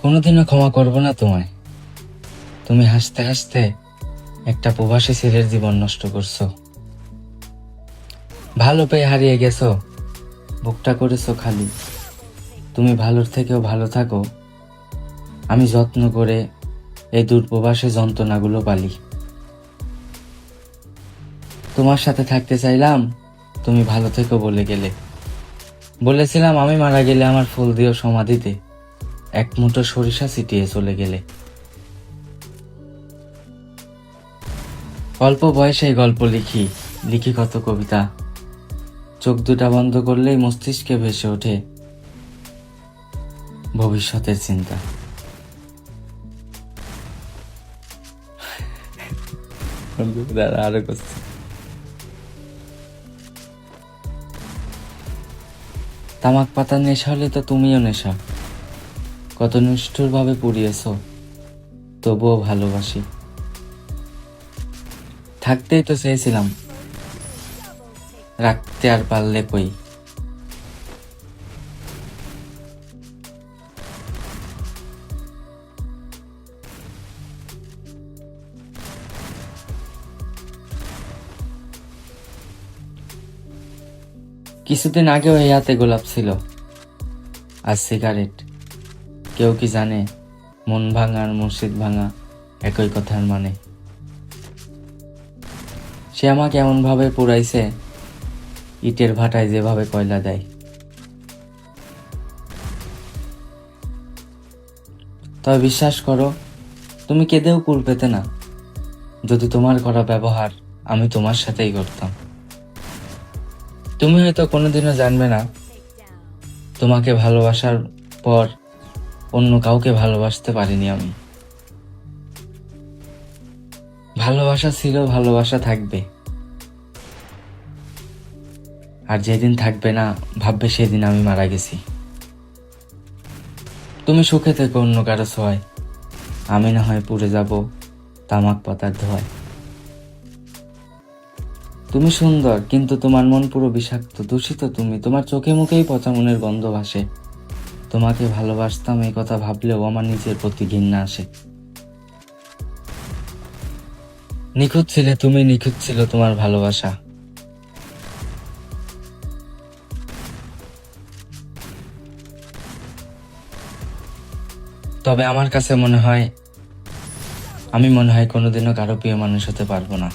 কোনোদিনও ক্ষমা করব না তোমায়। তুমি হাসতে হাসতে একটা প্রবাসী ছেলের জীবন নষ্ট করছো। ভালো পেয়ে হারিয়ে গেছো, বুকটা করেছো খালি। তুমি ভালোর থেকেও ভালো থাকো, আমি যত্ন করে এই দূর প্রবাসে যন্ত্রণাগুলো পালি। তোমার সাথে থাকতে চাইলাম, তুমি ভালো থেকো বলে গেলে। বলেছিলাম আমি মারা গেলে আমার ফুল দিও সমাধিতে, এক মুঠো সরিষা ছিটিয়ে চলে গেলে। অল্প বয়সে গল্প লিখি, লিখি কত কবিতা। চোখ দুটা বন্ধ করলেই মস্তিষ্কে ভেসে ওঠে ভবিষ্যতের চিন্তা। আরো করছি। তামাক পাতার নেশা হলে তো তুমিও নেশা। কত নিষ্ঠুর ভাবে পুড়িয়েছ, তবুও ভালোবাসি। থাকতেই তো চেয়েছিলাম, রাখতে আর পারলে কই। কিছুদিন আগেও এই হাতে গোলাপ ছিল, আর সিগারেট। কেউ কি জানে মন ভাঙা আর মসজিদ ভাঙা একই কথার মানে? সে আমাকে এমন ভাবে পুরাইছে, ইটের ভাটায় যেভাবে কয়লা দেয়। তবে বিশ্বাস করো, তুমি কেঁদেও কুল পেতে না যদি তোমার করা ব্যবহার আমি তোমার সাথেই করতাম। তুমি হয়তো কোনোদিনও জানবে না, তোমাকে ভালোবাসার পর অন্য কাউকে ভালোবাসতে পারিনি আমি। ভালোবাসা ছিল, ভালোবাসা থাকবে, আর যেদিন থাকবে না ভাববে সেদিন আমি মারা গেছি। তুমি সুখে থেকো অন্য কারো ছোঁয়ায়, আমি না হয় পুড়ে যাব তামাক পাতার ধোঁয়ায়। তুমি সুন্দর, কিন্তু তোমার মন পুরো বিষাক্ত, দূষিত তুমি। তোমার চোখে মুখেই পচা মনের গন্ধ ভাসে। তোমাকে ভালোবাসতাম এই কথা ভাবলেও আমার নিজের প্রতি ঘৃণা আসে। নিখুঁত ছিলে তুমি, নিখুঁত ছিল তোমার ভালোবাসা। তবে আমার কাছে মনে হয়, আমি মনে হয় কোনোদিনও কারো প্রিয় মানুষ হতে পারবো না।